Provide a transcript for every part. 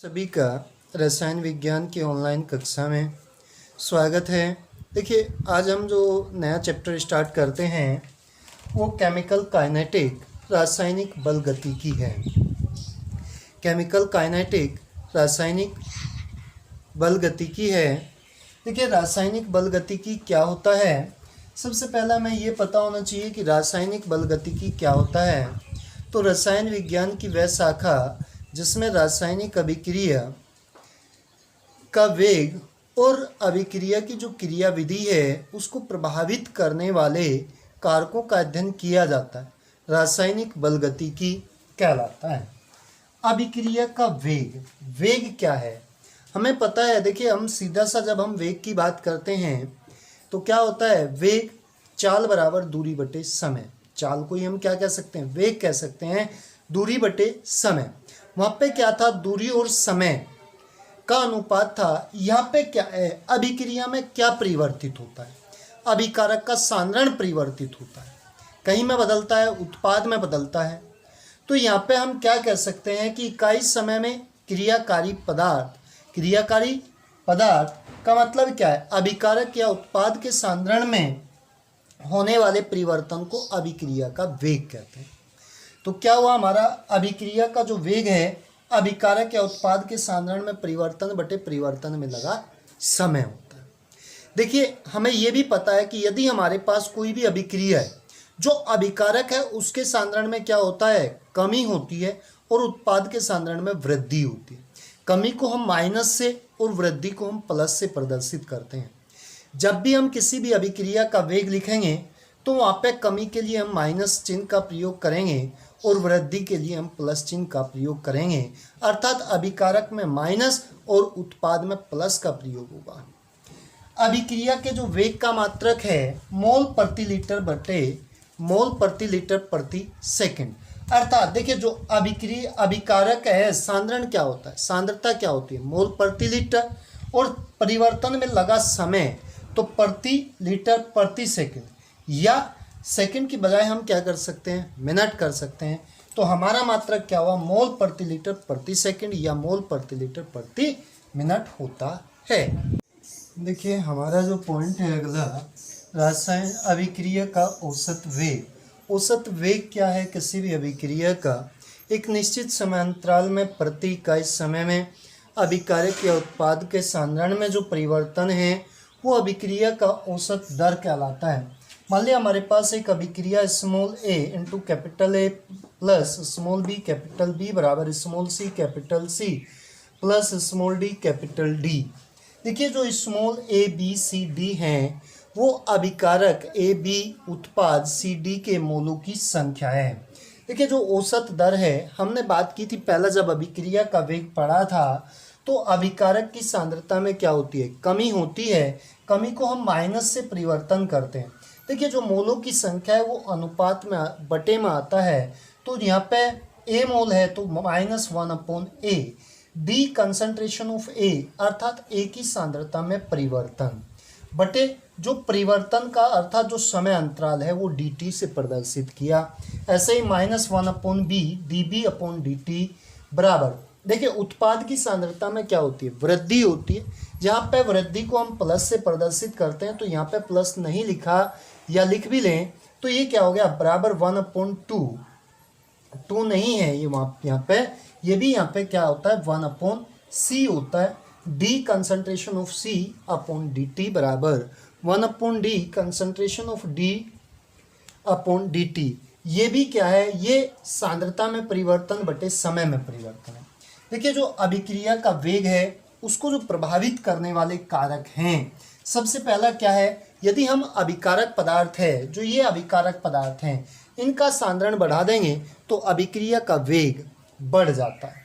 सभी का रसायन विज्ञान की ऑनलाइन कक्षा में स्वागत है। देखिए, आज हम जो नया चैप्टर स्टार्ट करते हैं वो केमिकल काइनेटिक रासायनिक बल गतिकी है। केमिकल काइनेटिक रासायनिक बल गतिकी है। देखिए, रासायनिक बल गतिकी क्या होता है। सबसे पहला हमें ये पता होना चाहिए कि रासायनिक बल गतिकी क्या होता है। तो रसायन विज्ञान की वह शाखा जिसमें रासायनिक अभिक्रिया का वेग और अभिक्रिया की जो क्रिया विधि है उसको प्रभावित करने वाले कारकों का अध्ययन किया जाता है, रासायनिक बल गतिकी कहलाता है। अभिक्रिया का वेग, वेग क्या है हमें पता है। देखिए, हम सीधा सा जब हम वेग की बात करते हैं तो क्या होता है, वेग चाल बराबर दूरी बटे समय। चाल को ही हम क्या कह सकते हैं, वेग कह सकते हैं, दूरी बटे समय। वहाँ पे क्या था, दूरी और समय का अनुपात था। यहाँ पे क्या है, अभिक्रिया में क्या परिवर्तित होता है, अभिकारक का सांद्रण परिवर्तित होता है, कहीं में बदलता है, उत्पाद में बदलता है। तो यहाँ पे हम क्या कह सकते हैं कि इकाई समय में क्रियाकारी पदार्थ का मतलब क्या है, अभिकारक या उत्पाद के सांद्रण में होने वाले परिवर्तन को अभिक्रिया का वेग कहते हैं। तो क्या हुआ, हमारा अभिक्रिया का जो वेग है अभिकारक या उत्पाद के सांद्रण में परिवर्तन बटे परिवर्तन में लगा समय होता है। देखिए, हमें यह भी पता है कि यदि हमारे पास कोई भी अभिक्रिया है, जो अभिकारक है उसके सांद्रण में क्या होता है, कमी होती है और उत्पाद के सांद्रण में वृद्धि होती है। कमी को हम माइनस से और वृद्धि को हम प्लस से प्रदर्शित करते हैं। जब भी हम किसी भी अभिक्रिया का वेग लिखेंगे तो वहाँ पे कमी के लिए हम माइनस चिन्ह का प्रयोग करेंगे और वृद्धि के लिए हम प्लस चिन्ह का प्रयोग करेंगे, अर्थात अभिकारक में माइनस और उत्पाद में प्लस का प्रयोग होगा। अभिक्रिया के जो वेग का मात्रक है मोल प्रति लीटर बटे मोल प्रति लीटर प्रति सेकंड। अर्थात देखिए, जो अभिकारक है सांद्रण क्या होता है, सांद्रता क्या होती है, मोल प्रति लीटर, और परिवर्तन में लगा समय तो प्रति लीटर प्रति सेकंड, या सेकंड की बजाय हम क्या कर सकते हैं, मिनट कर सकते हैं। तो हमारा मात्रक क्या हुआ, मोल प्रति लीटर प्रति सेकंड या मोल प्रति लीटर प्रति मिनट होता है। देखिए, हमारा जो पॉइंट है अगला, रासायन अभिक्रिया का औसत वेग। औसत वेग क्या है, किसी भी अभिक्रिया का एक निश्चित समयांतराल में प्रति इकाई समय में अभिकारक या उत्पाद के सांद्रण में जो परिवर्तन है वो अभिक्रिया का औसत दर कहलाता है। मान लिया हमारे पास एक अभिक्रिया small a into capital A plus small b capital B बराबर small c capital C plus small d capital D। देखिए, जो small a b c d हैं वो अभिकारक a b उत्पाद c d के मोलों की संख्या है। देखिए, जो औसत दर है, हमने बात की थी पहला जब अभिक्रिया का वेग पढ़ा था तो अभिकारक की सांद्रता में क्या होती है, कमी होती है। कमी को हम माइनस से परिवर्तन करते हैं। देखिए, जो मोलों की संख्या है वो अनुपात में बटे में आता है। तो यहाँ पे a मोल है तो -1/a, d concentration of a अर्थात a की सांद्रता में परिवर्तन बटे जो परिवर्तन का अर्थात जो समय अंतराल है वो dt से प्रदर्शित किया। ऐसे ही -1/b dB/dt बराबर, देखिए उत्पाद की सांद्रता में क्या होती है, वृद्धि होती है। जहाँ पे वृद्धि को हम प्लस से प्रदर्शित करते हैं तो यहाँ पे प्लस नहीं लिखा या लिख भी लें तो ये क्या हो गया, बराबर 1/2। 2 नहीं है ये, वहाँ यहाँ पे ये भी यहाँ पे क्या होता है 1/c होता है। d concentration of c upon dt बराबर 1/d concentration of d upon dt। ये भी क्या है, ये सांद्रता में परिवर्तन बटे समय में परिवर्तन है। देखिए, जो अभिक्रिया का वेग है उसको जो प्रभावित करने वाले कारक हैं, सबसे पहला क्या है, यदि हम अभिकारक पदार्थ है, जो ये अभिकारक पदार्थ हैं इनका सांद्रण बढ़ा देंगे तो अभिक्रिया का वेग बढ़ जाता है।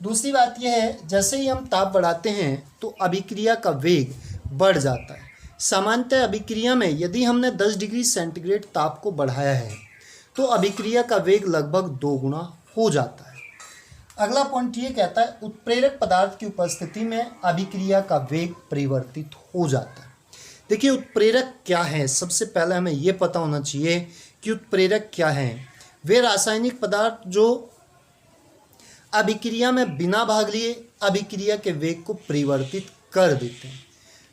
दूसरी बात यह है, जैसे ही हम ताप बढ़ाते हैं तो अभिक्रिया का वेग बढ़ जाता है। सामान्यतः अभिक्रिया में यदि हमने 10 डिग्री सेंटीग्रेड ताप को बढ़ाया है तो अभिक्रिया का वेग लगभग 2 गुना हो जाता है। अगला पॉइंट ये कहता है, उत्प्रेरक पदार्थ की उपस्थिति में अभिक्रिया का वेग परिवर्तित हो जाता है। देखिए, उत्प्रेरक क्या है, सबसे पहले हमें यह पता होना चाहिए कि उत्प्रेरक क्या है। वे रासायनिक पदार्थ जो अभिक्रिया में बिना भाग लिए अभिक्रिया के वेग को परिवर्तित कर देते हैं,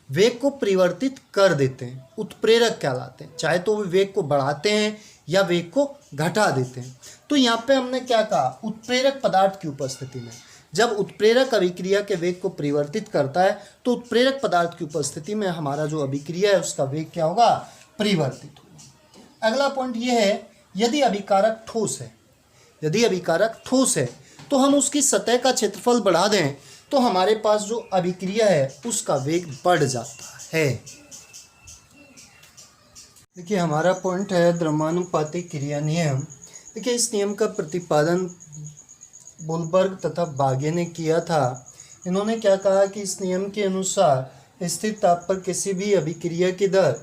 वेग को परिवर्तित कर देते हैं, उत्प्रेरक कहलाते हैं। चाहे तो वे वेग को बढ़ाते हैं या वेग को घटा देते हैं। तो यहाँ पे हमने क्या कहा, उत्प्रेरक पदार्थ की उपस्थिति में जब उत्प्रेरक अभिक्रिया के वेग को परिवर्तित करता है तो उत्प्रेरक पदार्थ की उपस्थिति में हमारा जो अभिक्रिया है उसका वेग क्या होगा, परिवर्तित होगा। अगला पॉइंट ये है, यदि अभिकारक ठोस है, यदि अभिकारक ठोस है तो हम उसकी सतह का क्षेत्रफल बढ़ा दें तो हमारे पास जो अभिक्रिया है उसका वेग बढ़ जाता है। देखिए हमारा पॉइंट है द्रव्यानुपातिक क्रिया नियम। देखिए इस नियम का प्रतिपादन बुलबर्ग तथा बागे ने किया था। इन्होंने क्या कहा कि इस नियम के अनुसार स्थिर ताप पर किसी भी अभिक्रिया की दर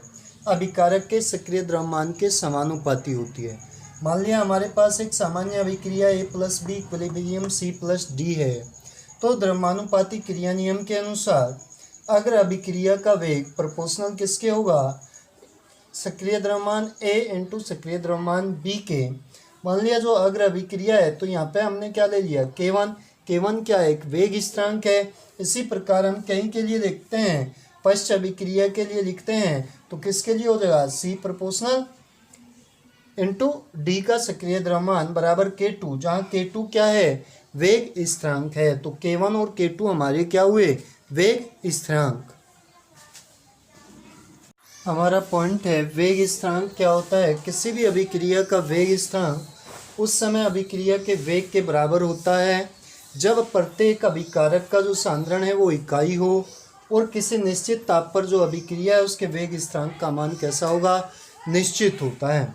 अभिकारक के सक्रिय द्रव्यमान के समानुपाती होती है। मान लिया हमारे पास एक सामान्य अभिक्रिया A + B equilibrium C + D है, तो द्रव्यानुपातिक क्रिया नियम के अनुसार अगर अभिक्रिया का वेग प्रोपोर्शनल किसके होगा, सक्रिय द्रव्यमान A × सक्रिय द्रव्यमान B के। मान लिया जो अग्र अभिक्रिया है तो यहाँ पे हमने क्या ले लिया, K1। K1 क्या है, एक वेग स्थिरांक है। इसी प्रकार हम कहीं के लिए लिखते हैं, पश्च अभिक्रिया के लिए लिखते हैं तो किसके लिए हो जाएगा, C प्रोपोर्शनल × D का सक्रिय द्रव्यमान बराबर K2, जहाँ K2 क्या है, वेग स्थिरांक है। तो K1 और K2 हमारे क्या हुए, वेग स्थिरांक। हमारा पॉइंट है वेग स्थिरांक क्या होता है, किसी भी अभिक्रिया का वेग स्थिरांक उस समय अभिक्रिया के वेग के बराबर होता है जब प्रत्येक अभिकारक का जो सांद्रण है वो इकाई हो और किसी निश्चित ताप पर जो अभिक्रिया है उसके वेग स्थिरांक का मान कैसा होगा, निश्चित होता है।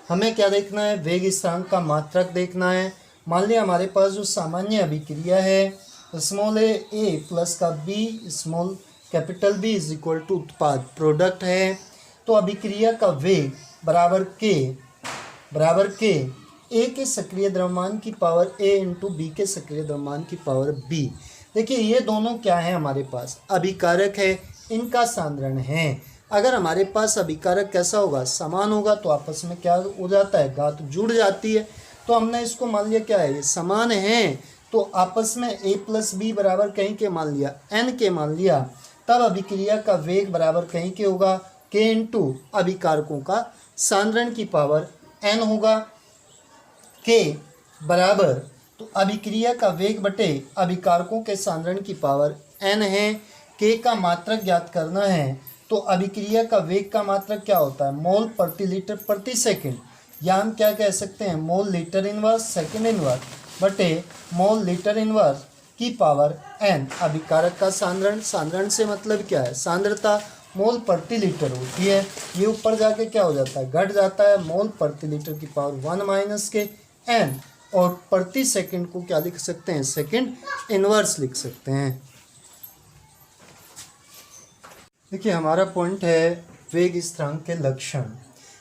हमें क्या देखना है, वेग स्थिरांक का मात्रक देखना है। मान लिया हमारे पास जो सामान्य अभिक्रिया है स्मॉल a प्लस का b small capital B is equal to उत्पाद प्रोडक्ट है, तो अभिक्रिया का वेग बराबर K A के सक्रिय द्रव्यमान की पावर A × B के सक्रिय द्रव्यमान की पावर B। देखिए ये दोनों क्या है, हमारे पास अभिकारक है, इनका सांद्रण है। अगर हमारे पास अभिकारक कैसा होगा, समान होगा तो आपस में क्या हो जाता है, घात जुड़ जाती है। तो हमने इसको मान लिया क्या है, समान है, तो आपस में A + B बराबर कहीं के मान लिया, N के मान लिया, तब अभिक्रिया का वेग बराबर कहीं के होगा K × अभिकारकों का सांद्रण की पावर N होगा। K बराबर, तो अभिक्रिया का वेग बटे अभिकारकों के सांद्रण की पावर N है। K का मात्रक ज्ञात करना है, तो अभिक्रिया का वेग का मात्रक क्या होता है, मोल प्रति लीटर प्रति सेकंड, या हम क्या कह सकते हैं, mole litre inverse second inverse बटे मोल लीटर इनवर्स की पावर N। अभिकारक का सांद्रण से मतलब क्या है, सांद्रता मोल प्रति लीटर होती है, ये ऊपर जाके क्या हो जाता है, घट जाता है, मोल प्रति लीटर की पावर 1 - के N, और प्रति सेकंड को क्या लिख सकते हैं, सेकंड इनवर्स लिख सकते हैं। देखिए हमारा पॉइंट है वेग स्थिरांक के लक्षण।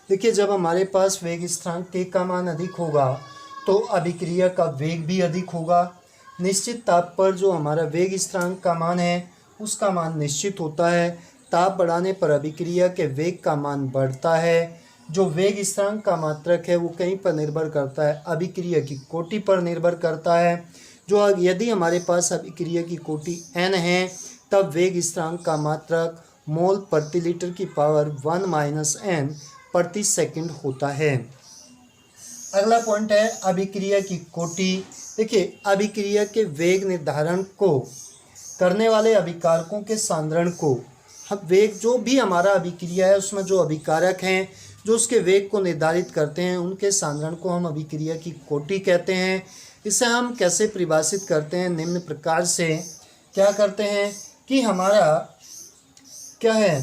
देखिए जब हमारे पास वेग स्थिरांक K का मान अधिक होगा तो अभिक्रिया का वेग भी अधिक होगा। निश्चित ताप पर जो हमारा वेग स्थिरांक का मान है उसका मान निश्चित होता है। ताप बढ़ाने पर अभिक्रिया के वेग का मान बढ़ता है। जो वेग स्थिरांक का मात्रक है वो कहीं पर निर्भर करता है, अभिक्रिया की कोटि पर निर्भर करता है। जो यदि हमारे पास अभिक्रिया की कोटि n है तब वेग स्थिरांक का मात्रक मोल प्रति लीटर की पावर 1 - n प्रति सेकंड होता है। अगला पॉइंट है अभिक्रिया की कोटि। देखिए अभिक्रिया के वेग निर्धारण को करने वाले अभिकारकों के सांद्रण को, हम वेग जो भी हमारा अभिक्रिया है उसमें जो अभिकारक हैं जो उसके वेग को निर्धारित करते हैं उनके सांद्रण को हम अभिक्रिया की कोटि कहते हैं। इसे हम कैसे परिभाषित करते हैं, निम्न प्रकार से क्या करते हैं कि हमारा क्या है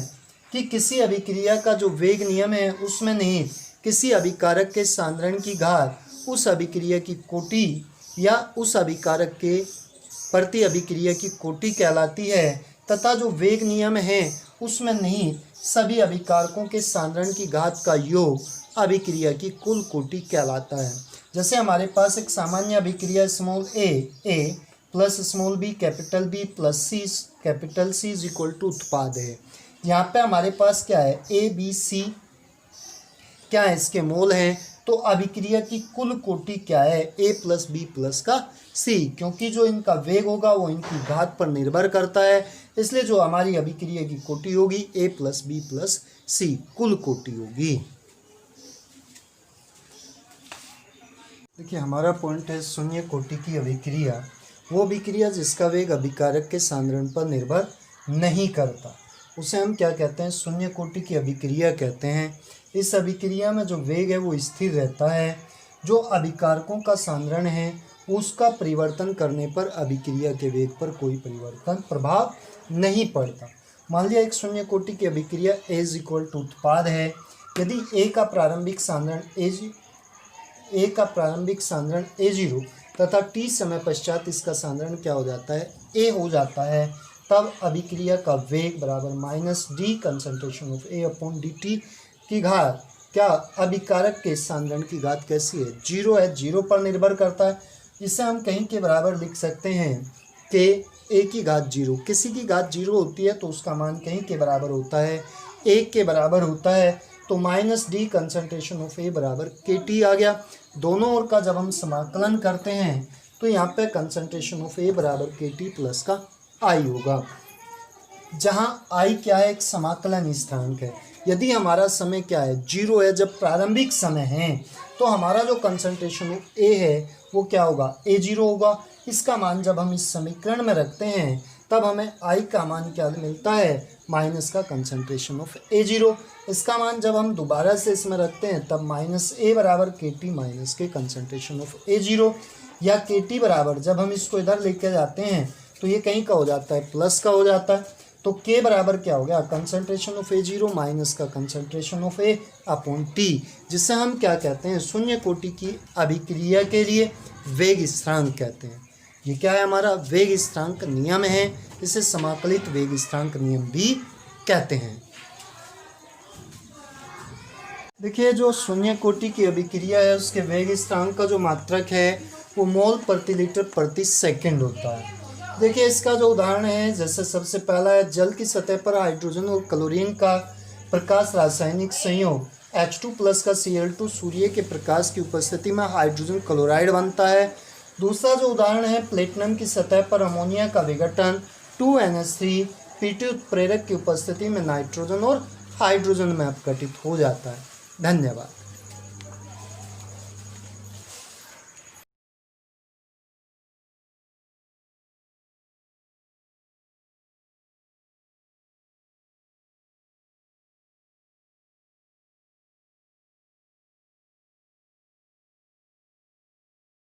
कि किसी अभिक्रिया का जो वेग नियम है उसमें निहित किसी अभिकारक के सांद्रण की घात उस अभिक्रिया की कोटि या उस अभिकारक के प्रति अभिक्रिया की कोटि कहलाती है, तथा जो वेग नियम है उसमें निहित सभी अभिकारकों के सांद्रण की घात का योग अभिक्रिया की कुल कोटि कहलाता है। जैसे हमारे पास एक सामान्य अभिक्रिया small a plus small b capital B plus C capital C is equal to उत्पाद है। यहाँ पे हमारे पास क्या है, A B C क्या है, इसके मोल हैं। तो तो अभिक्रिया की कुल कोटि क्या है, a प्लस बी प्लस का c, क्योंकि जो इनका वेग होगा वो इनकी घात पर निर्भर करता है, इसलिए जो हमारी अभिक्रिया की कोटि होगी a प्लस बी प्लस c कुल कोटि होगी। देखिए हमारा पॉइंट है शून्य कोटि की अभिक्रिया, वो अभिक्रिया जिसका वेग अभिकारक के सांद्रण पर निर्भर नहीं करता, उसे हम क्या कहते हैं, शून्य कोटि की अभिक्रिया कहते हैं। इस अभिक्रिया में जो वेग है वो स्थिर रहता है, जो अभिकारकों का सांद्रण है उसका परिवर्तन करने पर अभिक्रिया के वेग पर कोई परिवर्तन प्रभाव नहीं पड़ता। मान लिया एक शून्य कोटि की अभिक्रिया A इज इक्वल टू उत्पाद है, यदि A का प्रारंभिक सांद्रण A0 तथा t समय पश्चात इसका सांद्रण क्या हो जाता है, A हो जाता है, तब अभिक्रिया का वेग बराबर minus D concentration of A upon dt की घात क्या अभिकारक के सांद्रण की घात कैसी है, 0 है, 0 पर निर्भर करता है। इसे हम कहीं के बराबर लिख सकते हैं कि A की घात 0, किसी की घात 0 होती है तो उसका मान कहीं के बराबर होता है, 1 के बराबर होता है, तो minus D concentration of A बराबर KT आ गया। दोनों ओर का जब हम समाकलन करते हैं तो यहाँ पे कंसंट्रेशन ऑफ A बराबर KT प्लस का I होगा, जहाँ I क्या है, एक समाकलन स्थिरांक है। यदि हमारा समय क्या है, 0 है, जब प्रारंभिक समय है तो हमारा जो कंसंट्रेशन ऑफ A है वो क्या होगा, A0 होगा। इसका मान जब हम इस समीकरण में रखते हैं तब हमें I का मान क्या मिलता है, माइनस का कंसंट्रेशन ऑफ A0। इसका मान जब हम दोबारा से इसमें रखते हैं तब माइनस A बराबर KT माइनस के कंसंट्रेशन ऑफ A0, या KT बराबर जब हम इसको इधर लेके जाते हैं तो ये कहीं का हो जाता है, प्लस का हो जाता है, तो K बराबर क्या हो गया, कंसंट्रेशन ऑफ A0 माइनस का concentration of A upon T, जिसे हम क्या कहते हैं, शून्य कोटि की अभिक्रिया के लिए वेग स्थिरांक कहते हैं। ये क्या है, हमारा वेग स्थिरांक नियम है, इसे समाकलित वेग स्थिरांक नियम भी कहते हैं। देखिए जो शून्य कोटि की अभिक्रिया है उसके वेग स्थिरांक का जो मात्रक है वो मोल प्रति लीटर प्रति सेकंड होता है। देखिए इसका जो उदाहरण है, जैसे सबसे पहला है जल की सतह पर हाइड्रोजन और क्लोरीन का प्रकाश रासायनिक संयोग H2 प्लस का Cl2 सूर्य के प्रकाश की उपस्थिति में हाइड्रोजन क्लोराइड बनता है। दूसरा जो उदाहरण है प्लेटिनम की सतह पर अमोनिया का विघटन 2NH3 Pt उत्प्रेरक की उपस्थिति में नाइट्रोजन और हाइड्रोजन में अपघटित हो जाता है। धन्यवाद।